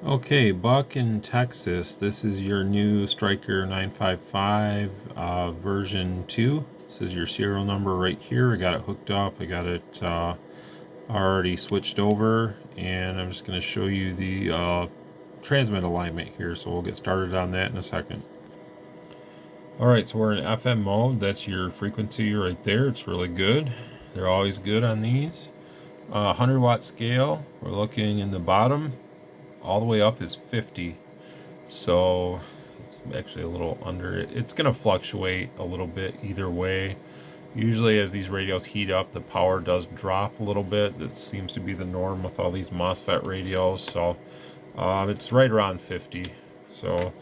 Okay, Buck in Texas. This is your new Stryker 955 version 2. This is your serial number right here. I got it hooked up. I got it already switched over, and I'm just going to show you the transmit alignment here. So we'll get started on that in a second. Alright, so we're in FM mode. That's your frequency right there. It's really good. They're always good on these. 100 watt scale. We're looking in the bottom. All the way up is 50, so it's actually a little under it. It's going to fluctuate a little bit either way. Usually as these radios heat up, the power does drop a little bit. That seems to be the norm with all these MOSFET radios, so it's right around 50. So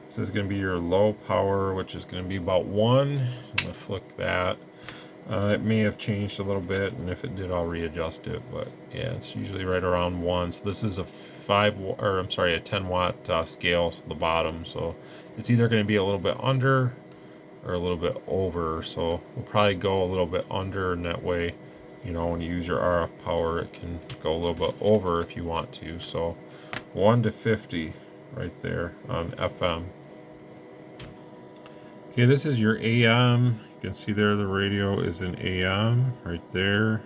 this is going to be your low power, which is going to be about 1. I'm going to flick that. It may have changed a little bit, and if it did, I'll readjust it. But yeah, it's usually right around 1. So this is a 10 watt scale, so the bottom. So it's either going to be a little bit under or a little bit over. So we'll probably go a little bit under, and that way, you know, when you use your RF power, it can go a little bit over if you want to. So 1 to 50 right there on FM. Okay, this is your AM. You can see there the radio is in AM right there,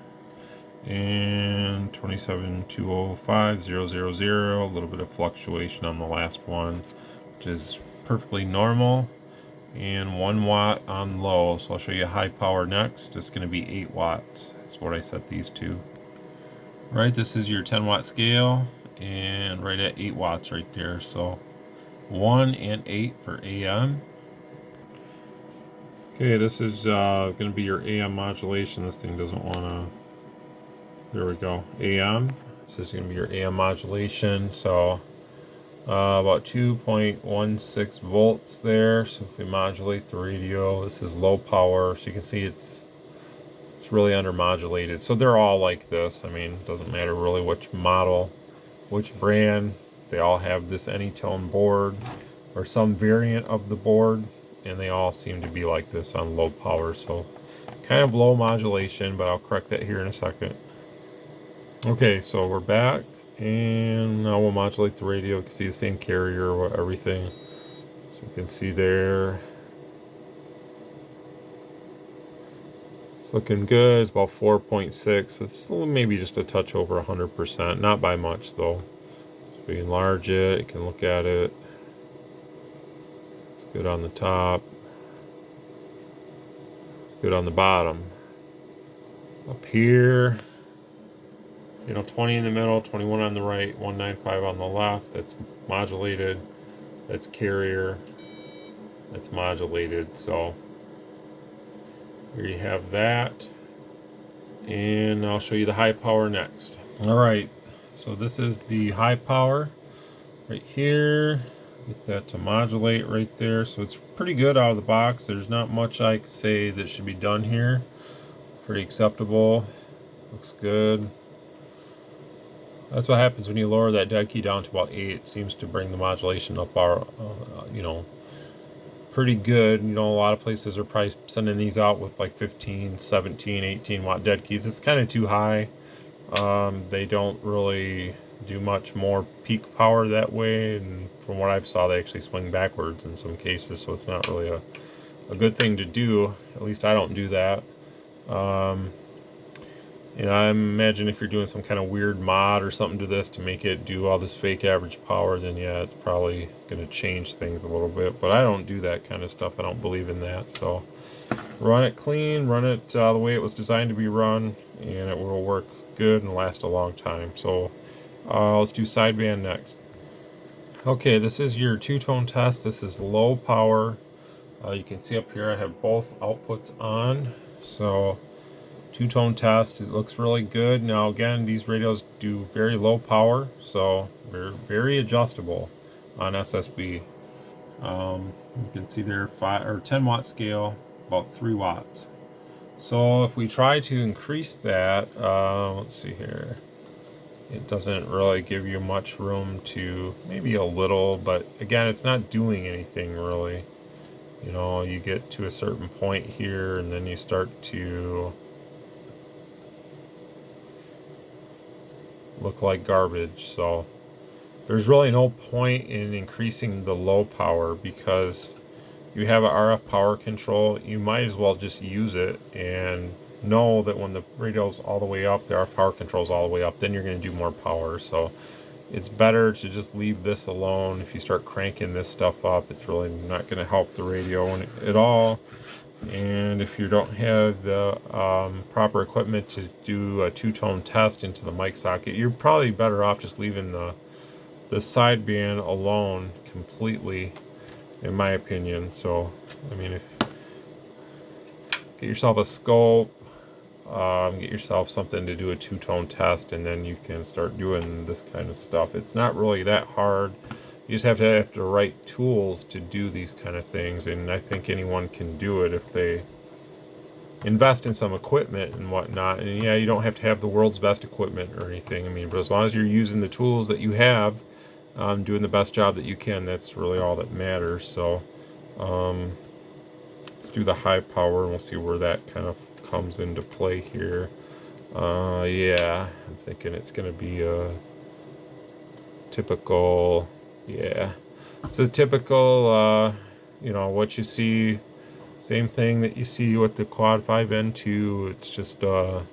and 27205000. A little bit of fluctuation on the last one, which is perfectly normal. And 1 watt on low. So I'll show you high power next. It's going to be 8 watts. That's what I set these to. Right, this is your 10 watt scale, and right at 8 watts right there. So 1 and 8 for AM. Okay, this is going to be your AM modulation. This thing doesn't want to... There we go. AM. This is going to be your AM modulation. So about 2.16 volts there. So if we modulate the radio, this is low power. So you can see it's really under modulated. So they're all like this. I mean, it doesn't matter really which model, which brand. They all have this Anytone board or some variant of the board, and they all seem to be like this on low power. So kind of low modulation, but I'll correct that here in a second. Okay, so we're back, and now we'll modulate the radio. You can see the same carrier, everything. So you can see there. It's looking good. It's about 4.6. It's maybe just a touch over 100%. Not by much, though. So we enlarge it. You can look at it. It's good on the top. It's good on the bottom. Up here, you know, 20 in the middle, 21 on the right, 195 on the left. That's modulated. That's carrier. That's modulated. So here you have that. And I'll show you the high power next. All right. So this is the high power right here. Get that to modulate right there. So it's pretty good out of the box. There's not much I could say that should be done here. Pretty acceptable. Looks good. That's what happens when you lower that dead key down to about 8. It seems to bring the modulation up, you know, pretty good. You know, a lot of places are probably sending these out with like 15, 17, 18 watt dead keys. It's kind of too high. They don't really do much more peak power that way, and from what I've saw, they actually swing backwards in some cases, so it's not really a good thing to do. At least I don't do that. You know, I imagine if you're doing some kind of weird mod or something to this to make it do all this fake average power, then yeah, it's probably going to change things a little bit. But I don't do that kind of stuff. I don't believe in that. So run it clean, run it the way it was designed to be run, and it will work good and last a long time. So let's do sideband next. Okay, this is your two-tone test. This is low power. You can see up here I have both outputs on. So two-tone test, it looks really good. Now again, these radios do very low power, so they're very adjustable on SSB. You can see there 5 or 10 watt scale, about 3 watts. So if we try to increase that, let's see here, it doesn't really give you much room to, maybe a little, but again, it's not doing anything really. You know, you get to a certain point here, and then you start to look like garbage. So there's really no point in increasing the low power, because you have an RF power control. You might as well just use it and know that when the radio's all the way up, the RF power control's all the way up, then you're going to do more power. So it's better to just leave this alone. If you start cranking this stuff up, it's really not going to help the radio at all. And if you don't have the proper equipment to do a two-tone test into the mic socket, you're probably better off just leaving the sideband alone completely, in my opinion. So, I mean, get yourself a scope, get yourself something to do a two-tone test, and then you can start doing this kind of stuff. It's not really that hard. You just have to have the right tools to do these kind of things, and I think anyone can do it if they invest in some equipment and whatnot. And yeah, you don't have to have the world's best equipment or anything. I mean, but as long as you're using the tools that you have, doing the best job that you can, that's really all that matters. So let's do the high power, and we'll see where that kind of comes into play here. Yeah, I'm thinking it's going to be a typical, yeah, it's a typical, you know, what you see, same thing that you see with the Quad 5N2. It's just, they're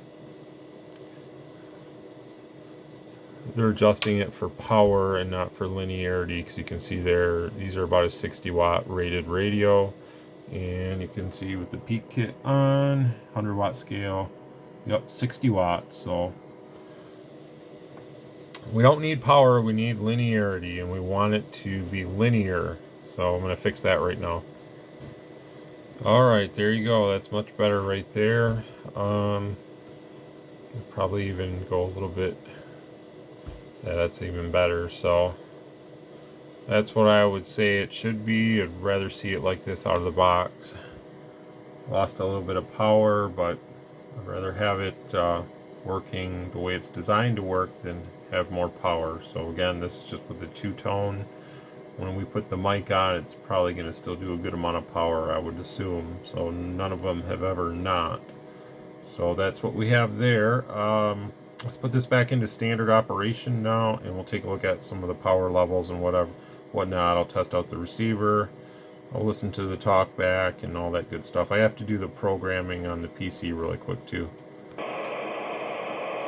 adjusting it for power and not for linearity, because you can see there, these are about a 60 watt rated radio. And you can see with the peak kit on, 100 watt scale, yep, 60 watts. So we don't need power, we need linearity, and we want it to be linear. So I'm going to fix that right now. Alright, there you go. That's much better right there. Probably even go a little bit, yeah, that's even better. So that's what I would say it should be. I'd rather see it like this out of the box. Lost a little bit of power, but I'd rather have it working the way it's designed to work than have more power. So again, this is just with the two-tone. When we put the mic on, it's probably going to still do a good amount of power, I would assume. So none of them have ever not. So that's what we have there. Let's put this back into standard operation now, and we'll take a look at some of the power levels and whatnot. I'll test out the receiver. I'll listen to the talkback and all that good stuff. I have to do the programming on the PC really quick too.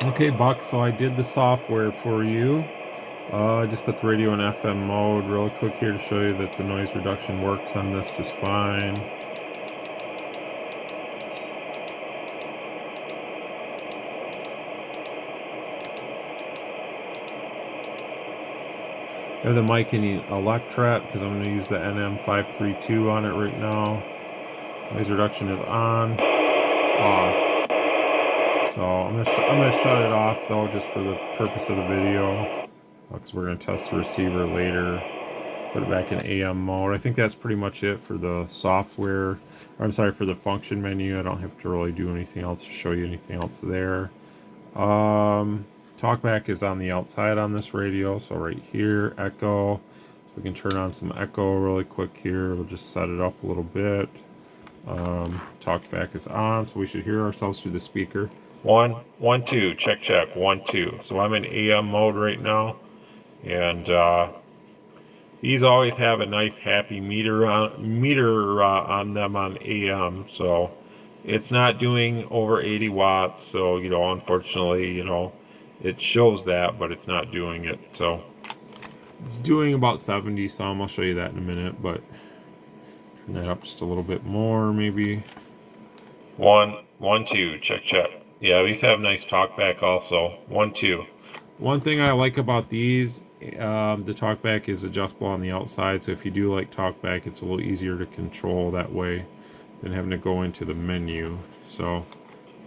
Okay, Buck, so I did the software for you. I just put the radio in FM mode really quick here to show you that the noise reduction works on this just fine. I have the mic in the Electret because I'm going to use the NM532 on it right now. Noise reduction is on, off. So I'm gonna shut it off though, just for the purpose of the video, because we're going to test the receiver later. Put it back in AM mode. I think that's pretty much it for the software. Or I'm sorry, for the function menu. I don't have to really do anything else to show you anything else there. Talkback is on the outside on this radio, so right here, echo. So we can turn on some echo really quick here. We'll just set it up a little bit. Talkback is on, so we should hear ourselves through the speaker. 1, 1, 2, check, check, 1, 2. So I'm in AM mode right now, and these always have a nice happy meter on them on AM, so it's not doing over 80 watts. So, you know, unfortunately, you know, it shows that, but it's not doing it. So it's doing about 70 some. I'll show you that in a minute, but turn that up just a little bit more, maybe. 1, 1, 2, check, check. Yeah, these have nice talkback also. 1, 2. One thing I like about these, the talkback is adjustable on the outside, so if you do like talkback, it's a little easier to control that way than having to go into the menu. So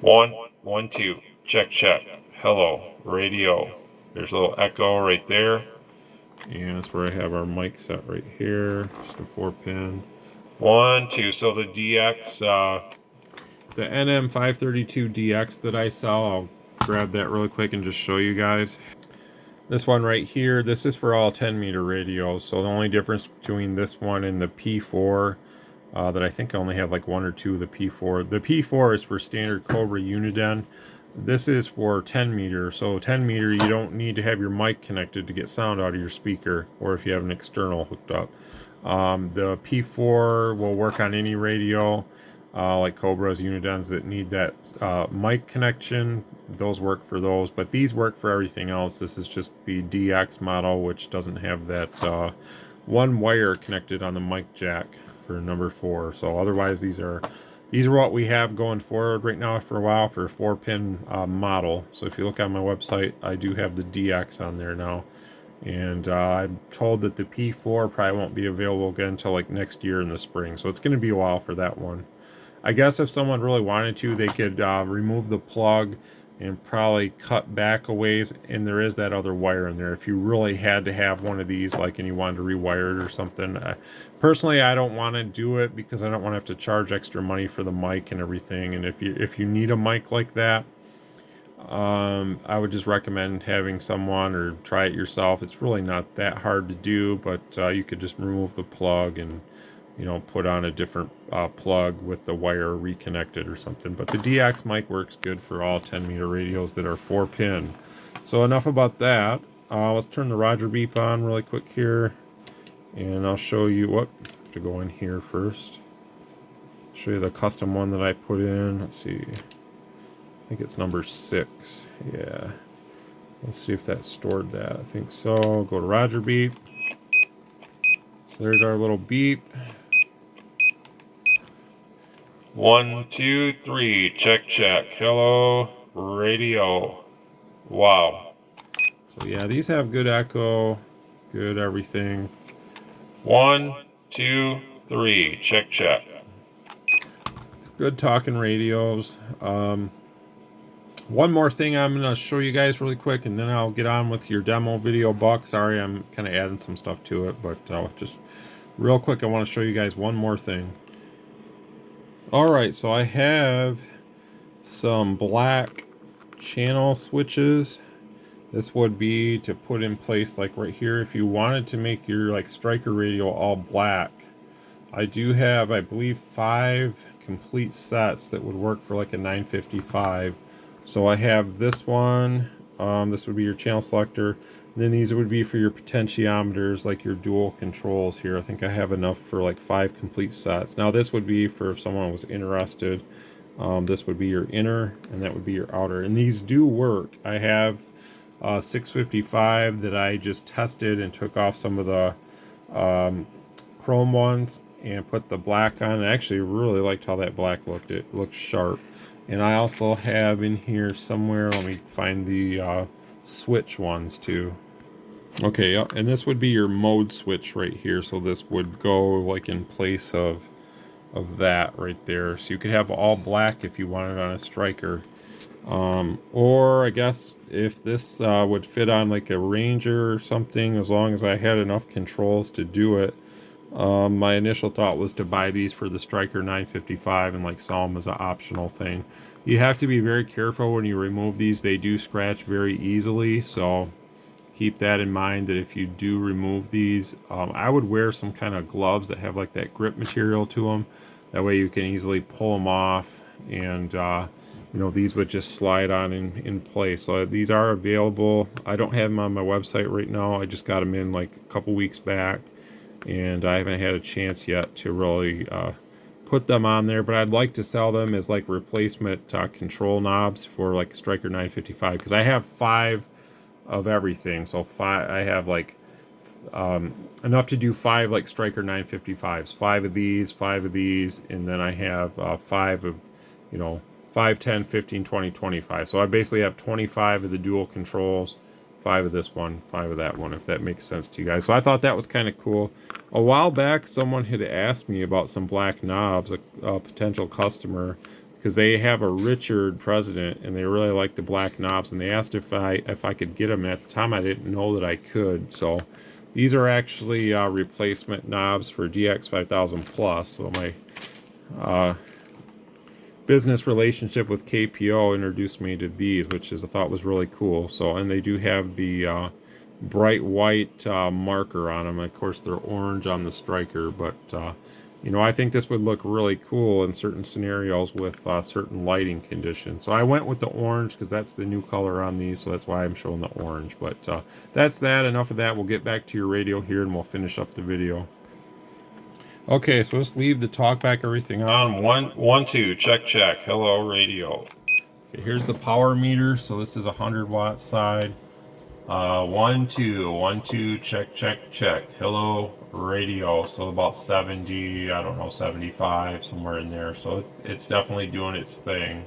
1, 1, 2, check, check. Hello, radio. There's a little echo right there, and that's where I have our mic set right here. Just a 4-pin. 1, 2. So the DX, the NM532 DX that I sell, I'll grab that really quick and just show you guys. This one right here, this is for all 10 meter radios. So the only difference between this one and the P4, that I think I only have like 1 or 2 of the P4. The P4 is for standard Cobra Uniden. This is for 10 meter. So 10 meter, you don't need to have your mic connected to get sound out of your speaker, or if you have an external hooked up. The P4 will work on any radio, like Cobras, Unidens that need that mic connection. Those work for those, but these work for everything else. This is just the DX model, which doesn't have that one wire connected on the mic jack for number 4. So otherwise, these are what we have going forward right now for a while for a 4-pin model. So if you look on my website, I do have the DX on there now. And I'm told that the P4 probably won't be available again until like next year in the spring. So it's going to be a while for that one. I guess if someone really wanted to, they could remove the plug and probably cut back a ways. And there is that other wire in there. If you really had to have one of these, like, and you wanted to rewire it or something. Personally, I don't want to do it because I don't want to have to charge extra money for the mic and everything. And if you need a mic like that, I would just recommend having someone or try it yourself. It's really not that hard to do, but you could just remove the plug and, you know, put on a different plug with the wire reconnected or something. But the DX mic works good for all 10 meter radios that are 4-pin. So enough about that. Let's turn the Roger beep on really quick here, and I'll show you what to go in here first. Show you the custom one that I put in. Let's see. I think it's number 6. Yeah. Let's see if that stored that. I think so. Go to Roger beep. So there's our little beep. 1, 2, 3. Check, check. Hello, radio. Wow. So yeah, these have good echo, good everything. 1, 2, 3. Check, check. Good talking radios. One more thing I'm going to show you guys really quick, and then I'll get on with your demo video, Buck. Sorry, I'm kind of adding some stuff to it, but just real quick, I want to show you guys one more thing. Alright, so I have some black channel switches. This would be to put in place, like right here, if you wanted to make your like Stryker radio all black. I do have, I believe, 5 complete sets that would work for like a 955. So I have this one, this would be your channel selector, and then these would be for your potentiometers, like your dual controls here. I think I have enough for like 5 complete sets. Now this would be for if someone was interested. This would be your inner, and that would be your outer. And these do work. I have 655 that I just tested and took off some of the chrome ones and put the black on. I actually really liked how that black looked. It looked sharp. And I also have in here somewhere, let me find the switch ones too. Okay, and this would be your mode switch right here. So this would go like in place of that right there. So you could have all black if you wanted on a Stryker. Or I guess if this would fit on like a Ranger or something, as long as I had enough controls to do it. My initial thought was to buy these for the Stryker 955 and like sell them as an optional thing. You have to be very careful when you remove these. They do scratch very easily, so keep that in mind, that if you do remove these, I would wear some kind of gloves that have like that grip material to them. That way you can easily pull them off, and you know, these would just slide on in place. So these are available. I don't have them on my website right now. I just got them in like a couple weeks back, and I haven't had a chance yet to really put them on there, but I'd like to sell them as like replacement control knobs for like Stryker 955, because I have 5 of everything. So I have like enough to do 5 like Stryker 955s, 5 of these, 5 of these, and then I have 5 of, you know, 5, 10, 15, 20, 25. So I basically have 25 of the dual controls, 5 of this one, 5 of that one, if that makes sense to you guys. So I thought that was kind of cool. A while back, someone had asked me about some black knobs, a potential customer, because they have a Richard President and they really like the black knobs, and they asked if I could get them. At the time, I didn't know that I could. So these are actually replacement knobs for DX5000 Plus. So my business relationship with KPO introduced me to these, which I thought was really cool. So, and they do have the bright white marker on them. Of course, they're orange on the Stryker, but You know, I think this would look really cool in certain scenarios with certain lighting conditions. So I went with the orange because that's the new color on these, so that's why I'm showing the orange. But that's that. Enough of that. We'll get back to your radio here and we'll finish up the video. Okay, so let's leave the talkback everything on. One, two, check, check. Hello, radio. Okay, here's the power meter. So this is a 100-watt side. 1, 2, check, check, check. Hello, radio. So about 70, I don't know, 75, somewhere in there. So it's definitely doing its thing.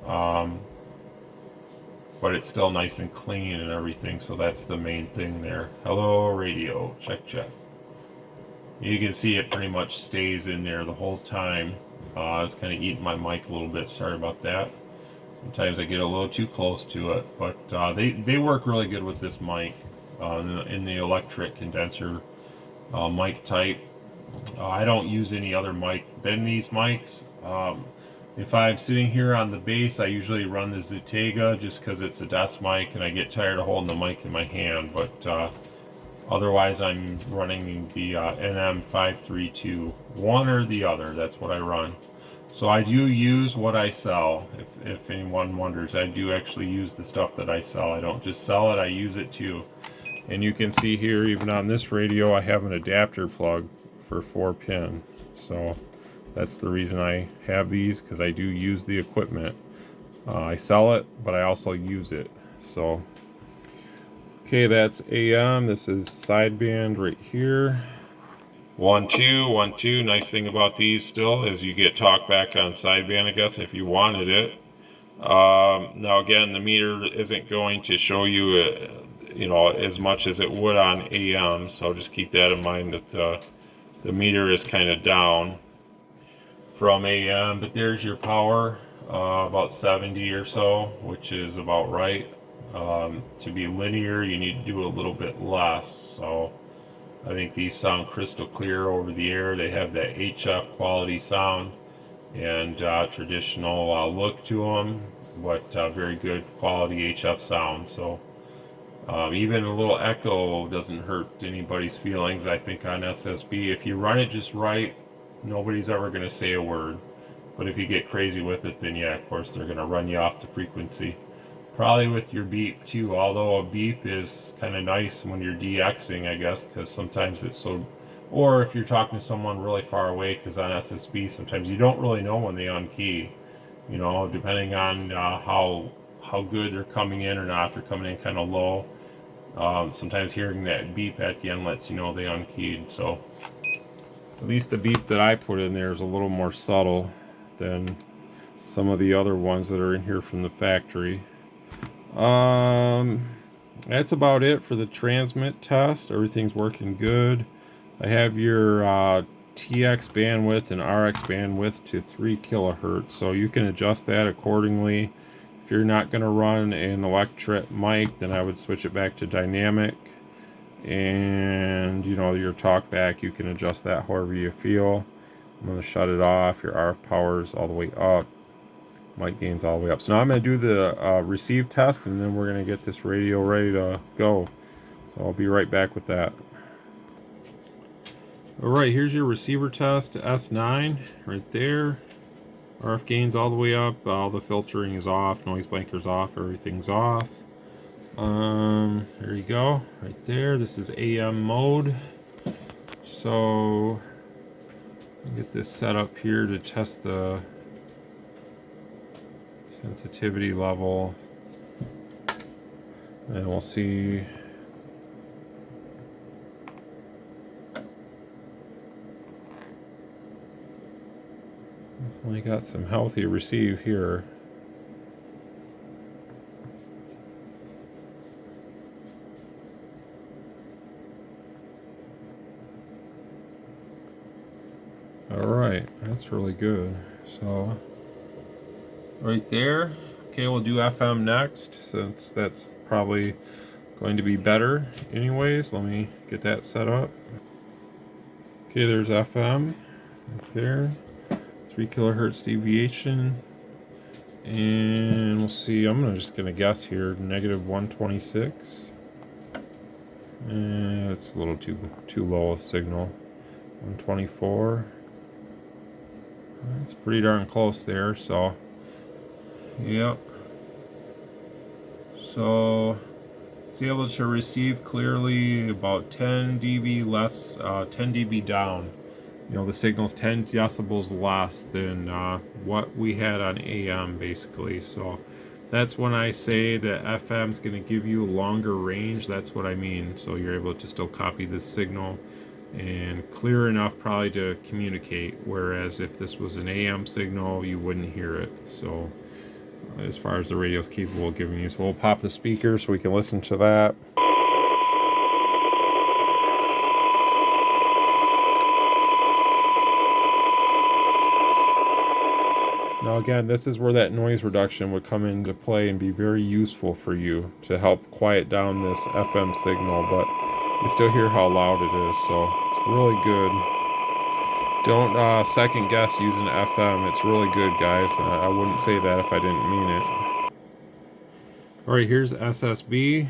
But it's still nice and clean and everything. So that's the main thing there. Hello, radio. Check, check. You can see it pretty much stays in there the whole time. I was kind of eating my mic a little bit. Sorry about that. Sometimes I get a little too close to it, but they work really good with this mic in the electric condenser mic type. I don't use any other mic than these mics. If I'm sitting here on the bass, I usually run the Zytega just because it's a desk mic and I get tired of holding the mic in my hand, but otherwise I'm running the NM532, one or the other. That's what I run. So I do use what I sell. If anyone wonders, I do actually use the stuff that I sell. I don't just sell it, I use it too. And you can see here, even on this radio, I have an adapter plug for 4-pin. So that's the reason I have these, because I do use the equipment. I sell it, but I also use it. So, okay, that's AM. This is sideband right here. 1, 2, 1, 2. Nice thing about these still is you get talkback on sideband, I guess, if you wanted it. Now again, the meter isn't going to show you, you know, as much as it would on AM. So just keep that in mind that the meter is kind of down from AM. But there's your power, about 70 or so, which is about right. To be linear, you need to do a little bit less. So I think these sound crystal clear over the air. They have that HF quality sound and traditional look to them, but very good quality HF sound. So even a little echo doesn't hurt anybody's feelings, I think, on SSB. If you run it just right, nobody's ever going to say a word. But if you get crazy with it, then yeah, of course, they're going to run you off the frequency. Probably with your beep too, although a beep is kind of nice when you're DXing, I guess, because sometimes it's so, or if you're talking to someone really far away, because on SSB sometimes you don't really know when they unkey, you know, depending on how good they're coming in or not. If they're coming in kind of low, sometimes hearing that beep at the end lets you know they unkeyed. So at least the beep that I put in there is a little more subtle than some of the other ones that are in here from the factory. That's about it for the transmit test. Everything's working good. I have your TX bandwidth and RX bandwidth to 3 kilohertz, so you can adjust that accordingly. If you're not going to run an electret mic, then I would switch it back to dynamic. And you know, your talkback, you can adjust that however you feel. I'm going to shut it off. Your RF power's all the way up. Mic gain's all the way up. So now I'm going to do the receive test, and then we're going to get this radio ready to go. So I'll be right back with that. Alright, here's your receiver test, S9, right there. RF gain's all the way up, all the filtering is off, noise blanker's off, everything's off. There you go, right there. This is AM mode. So, I'll get this set up here to test the sensitivity level, and we'll see. Definitely got some healthy receive here. Alright, that's really good. So right there. Okay, we'll do FM next, since that's probably going to be better anyways. Let me get that set up. Okay, there's FM right there. 3 kilohertz deviation. And we'll see, I'm just gonna guess here, negative 126. And it's a little too low a signal. 124. It's pretty darn close there, so yep. So it's able to receive clearly about 10 dB less, 10 dB down. You know, the signal's 10 decibels less than what we had on AM, basically. So that's when I say that FM's going to give you a longer range. That's what I mean. So you're able to still copy this signal and clear enough probably to communicate. Whereas if this was an AM signal, you wouldn't hear it. So as far as the radio's capable of giving you. So we'll pop the speaker so we can listen to that. Now again, this is where that noise reduction would come into play and be very useful for you to help quiet down this FM signal, but you still hear how loud it is, so it's really good. Don't second guess using FM. It's really good, guys. I wouldn't say that if I didn't mean it. Alright, here's SSB.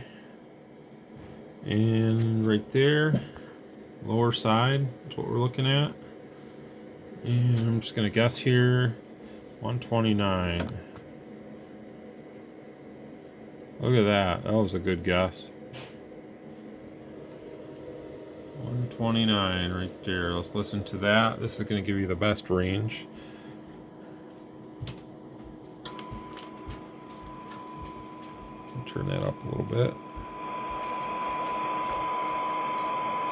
And right there, lower side, that's what we're looking at. And I'm just going to guess here, 129. Look at that. That was a good guess. 129 right there. Let's listen to that. This is going to give you the best range. Turn that up a little bit.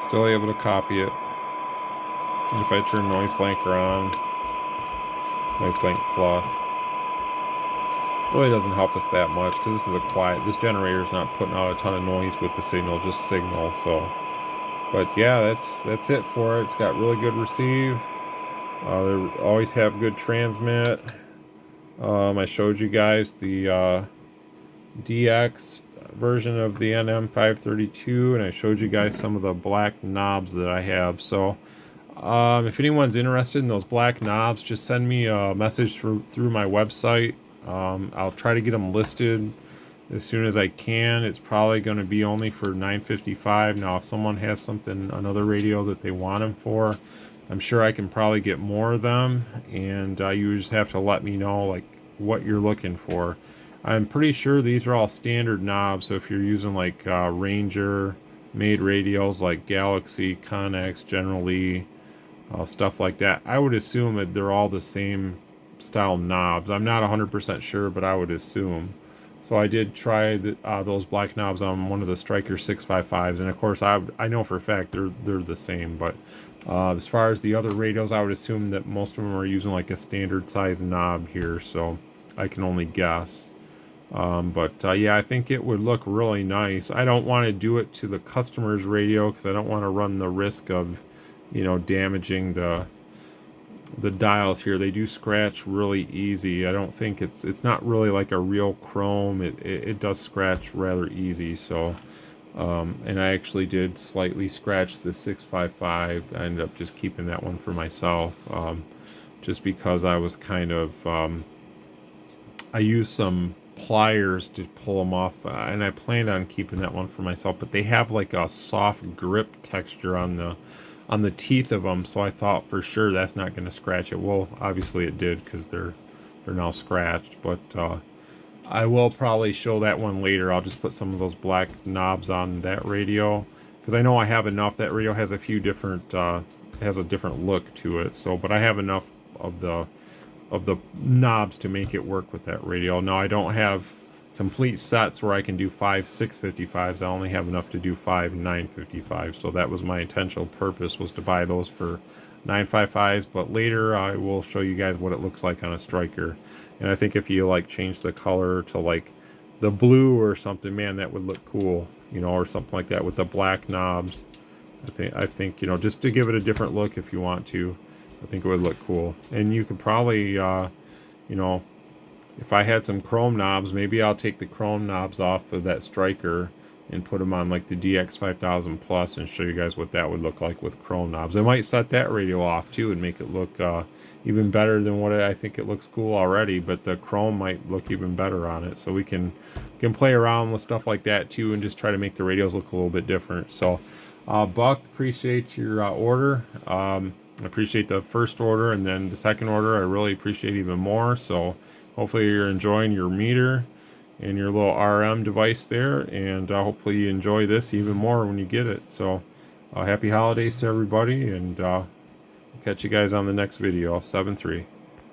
Still able to copy it. And if I turn noise blanker on, noise blank plus, really doesn't help us that much because this is a quiet. This generator is not putting out a ton of noise with the signal, just signal. So, but yeah, that's it for it. It's got really good receive. They always have good transmit. I showed you guys the DX version of the NM532, and I showed you guys some of the black knobs that I have. So if anyone's interested in those black knobs, just send me a message through my website. I'll try to get them listed as soon as I can. It's probably going to be only for $9.55. Now if someone has something, another radio that they want them for, I'm sure I can probably get more of them, and you just have to let me know like what you're looking for. I'm pretty sure these are all standard knobs, so if you're using like Ranger made radios like Galaxy, Connex, General Lee, stuff like that, I would assume that they're all the same style knobs. I'm not 100% sure, but I would assume. So I did try those black knobs on one of the Stryker 655s, and of course I know for a fact they're the same. But as far as the other radios, I would assume that most of them are using like a standard size knob here, so I can only guess. Yeah, I think it would look really nice. I don't want to do it to the customer's radio because I don't want to run the risk of, you know, damaging the dials here. They do scratch really easy. I don't think it's not really like a real chrome. It does scratch rather easy. So and I actually did slightly scratch the 655. I ended up just keeping that one for myself, just because I was kind of I used some pliers to pull them off, and I planned on keeping that one for myself, but they have like a soft grip texture on the teeth of them, so I thought for sure that's not going to scratch it. Well, obviously it did because they're now scratched, but I will probably show that one later. I'll just put some of those black knobs on that radio because I know I have enough. That radio has a few different has a different look to it, so but I have enough of the knobs to make it work with that radio. Now I don't have complete sets where I can do 5 655s. I only have enough to do 5 955s, so that was my intentional purpose, was to buy those for 955s, but later I will show you guys what it looks like on a Stryker. And I think if you like change the color to like the blue or something, man, that would look cool, you know, or something like that with the black knobs. I think you know, just to give it a different look if you want to, I think it would look cool. And you could probably, you know, if I had some chrome knobs, maybe I'll take the chrome knobs off of that Stryker and put them on like the DX5000 Plus and show you guys what that would look like with chrome knobs. I might set that radio off too and make it look even better than what I think it looks cool already, but the chrome might look even better on it. So we can play around with stuff like that too and just try to make the radios look a little bit different. So Buck, appreciate your order. I appreciate the first order, and then the second order I really appreciate even more. So hopefully you're enjoying your meter and your little RM device there, and hopefully you enjoy this even more when you get it. So happy holidays to everybody, and catch you guys on the next video. 7-3.